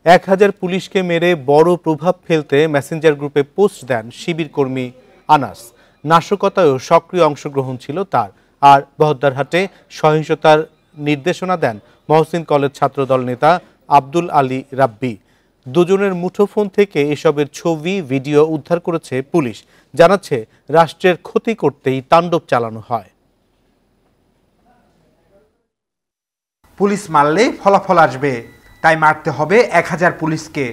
1000 পুলিশকে মেরে বড় প্রভাব ফেলতে মেসেঞ্জার গ্রুপে পোস্ট দেন শিবির কর্মী আনাস। নাশকতায়ও সক্রিয় অংশগ্রহণ ছিল তার। আর বহদ্দারহাটে সহিংসতার নির্দেশনা দেন মহসিন কলেজ ছাত্রদল নেতা আব্দুল আলী রাব্বি। দুজনের মুঠোফোন থেকে এসবের ছবি ভিডিও উদ্ধার করেছে পুলিশ। জানাচ্ছে রাষ্ট্রের ক্ষতি করতেই তাণ্ডব চালানো হয়। পুলিশ মারলে ফলাফল আসবে, তাই মারতে হবে 1000 পুলিশকে।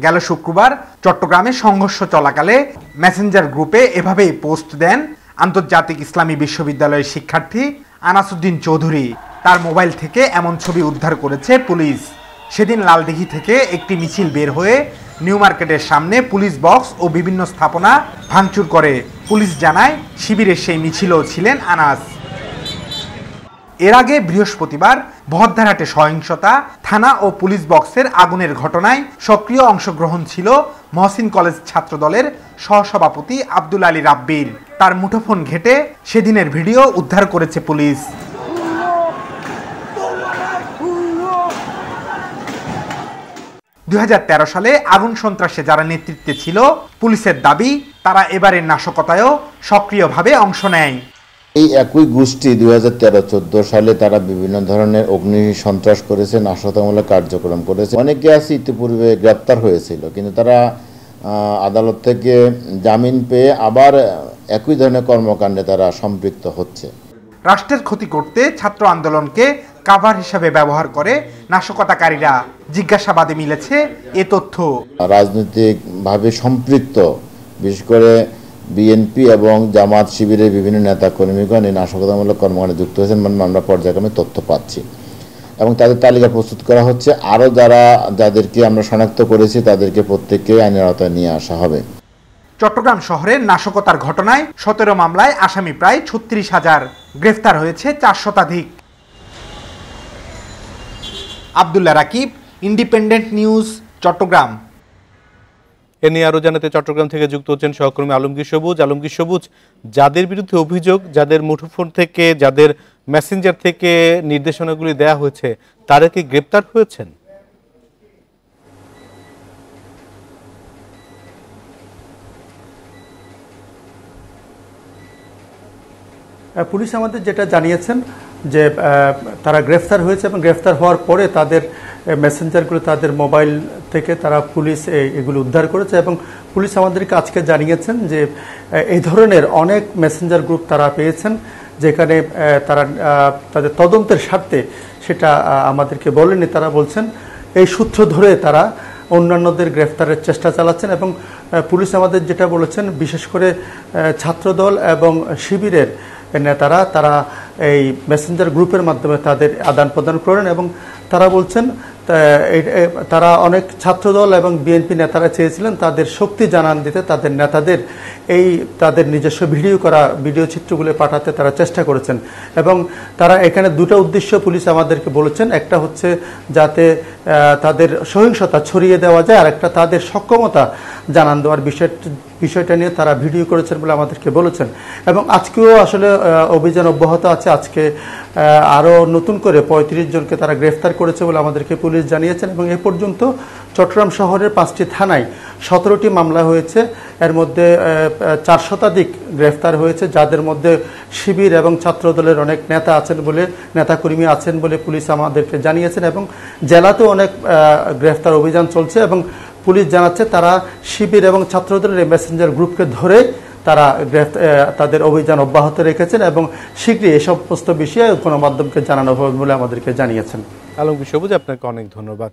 গেল শুক্রবার চট্টগ্রামে সংঘর্ষ চলাকালে মেসেঞ্জার গ্রুপে এভাবেই পোস্ট দেন আন্তর্জাতিক ইসলামী বিশ্ববিদ্যালয়ের শিক্ষার্থী আনাসউদ্দিন চৌধুরী। তার মোবাইল থেকে এমন ছবি উদ্ধার করেছে পুলিশ। সেদিন লালদিঘি থেকে একটি মিছিল বের হয়ে নিউ মার্কেটের সামনে পুলিশ বক্স ও বিভিন্ন স্থাপনা ভাঙচুর করে। পুলিশ জানায় শিবিরের সেই মিছিলও ছিলেন আনাস। এর আগে বৃহস্পতিবার বহদ্দারহাটে সহিংসতা, থানা ও পুলিশ বক্সের আগুনের ঘটনায় সক্রিয় অংশগ্রহণ ছিল মহসিন কলেজ ছাত্রদলের সহসভাপতি আব্দুল আলী রাব্বির। তার মুঠোফোন ঘেঁটে সেদিনের ভিডিও উদ্ধার করেছে পুলিশ। 2013 সালে আগুন সন্ত্রাসে যারা নেতৃত্বে ছিল, পুলিশের দাবি তারা এবারের নাশকতায়ও সক্রিয়ভাবে অংশ নেয়। এই একই গোষ্ঠী 2013-14 সালে তারা বিভিন্ন ধরনের অগ্নি সন্ত্রাস করেছে, নাশকতামূলক কার্যক্রম করেছে। অনেকে আছে ইতিপূর্বে গ্রেপ্তার হয়েছিল, কিন্তু তারা আদালত থেকে জামিন পেয়ে আবার একই ধরনের কর্মকাণ্ডে তারা সম্পৃক্ত হচ্ছে। রাষ্ট্রের ক্ষতি করতে ছাত্র আন্দোলনকে কাভার হিসেবে ব্যবহার করে নাশকতাকারীরা। জিজ্ঞাসাবাদে মিলেছে এ তথ্য। রাজনৈতিকভাবে সম্পৃক্ত বিশেষ করে বিএনপি এবং জামাত শিবিরের বিভিন্ন নেতা কর্মীগণ এই নাশকতামূলক কর্মকাণ্ডে যুক্ত হয়েছেন আমরা পর্যায়ক্রমে তথ্য পাচ্ছি এবং তাদের তালিকা প্রস্তুত করা হচ্ছে। আরও যাদেরকে আমরা শনাক্ত করেছি তাদেরকে প্রত্যেককে আইনের আওতায় নিয়ে আসা হবে। চট্টগ্রাম শহরের নাশকতার ঘটনায় 17 মামলায় আসামি প্রায় 36,000, গ্রেফতার হয়েছে 4 শতাধিক। Abdullah Rakib, independent news, Chattogram. এ নিয়ে আরো জানাতে চট্টগ্রাম থেকে যুক্ত হচ্ছেন সহকর্মী আলমগীর সবুজ। আলমগীর সবুজ, যাদের বিরুদ্ধে অভিযোগ, যাদের মুঠোফোন থেকে, যাদের মেসেঞ্জার থেকে নির্দেশনাগুলি দেয়া হয়েছে, তারা কি গ্রেপ্তার হয়েছেন? পুলিশ আমাদের যেটা জানিয়েছেন যে তারা গ্রেফতার হয়েছে এবং গ্রেফতার হওয়ার পরে তাদের মেসেঞ্জারগুলো, তাদের মোবাইল থেকে তারা পুলিশ এগুলো উদ্ধার করেছে এবং পুলিশ আমাদেরকে আজকে জানিয়েছেন যে এই ধরনের অনেক মেসেঞ্জার গ্রুপ তারা পেয়েছেন, যেখানে তারা তাদের তদন্তের স্বার্থে সেটা আমাদেরকে বলেনি। তারা বলছেন এই সূত্র ধরে তারা অন্যান্যদের গ্রেফতারের চেষ্টা চালাচ্ছেন এবং পুলিশ আমাদের যেটা বলেছেন, বিশেষ করে ছাত্রদল এবং শিবিরের নেতারা তারা এই মেসেঞ্জার গ্রুপের মাধ্যমে তাদের আদান প্রদান করেন এবং তারা বলছেন তারা অনেক ছাত্রদল এবং বিএনপি নেতারা চেয়েছিলেন তাদের শক্তি জানান দিতে, তাদের নেতাদের তাদের নিজস্ব ভিডিও চিত্রগুলো পাঠাতে তারা চেষ্টা করেছেন এবং তারা এখানে দুটো উদ্দেশ্য পুলিশ আমাদেরকে বলেছেন। একটা হচ্ছে যাতে তাদের সহিংসতা ছড়িয়ে দেওয়া যায়, আর একটা তাদের সক্ষমতা জানান দেওয়ার বিষয়টা নিয়ে তারা ভিডিও করেছেন বলে আমাদেরকে বলেছেন এবং আজকেও আসলে অভিযান অব্যাহত আছে। আজকে আরও নতুন করে 35 জনকে তারা গ্রেফতার করেছে বলে আমাদেরকে পুলিশ জানিয়েছেন এবং এ পর্যন্ত চট্টগ্রাম শহরের 5টি থানায় 17টি মামলা হয়েছে। এর মধ্যে 4 শতাধিক গ্রেফতার হয়েছে, যাদের মধ্যে শিবির এবং ছাত্রদলের অনেক নেতাকর্মী আছেন বলে পুলিশ আমাদেরকে জানিয়েছেন এবং জেলাতেও অনেক গ্রেফতার অভিযান চলছে এবং পুলিশ জানাচ্ছে তারা শিবির এবং ছাত্রদলের মেসেঞ্জার গ্রুপকে ধরে তারা তাদের অভিযান অব্যাহত রেখেছেন এবং শীঘ্রই এই সমস্ত বিষয়ে গণমাধ্যমকে জানানো হবে বলে আমাদেরকে জানিয়েছেন। আলমগীর সবুজ, আপনাকে অনেক ধন্যবাদ।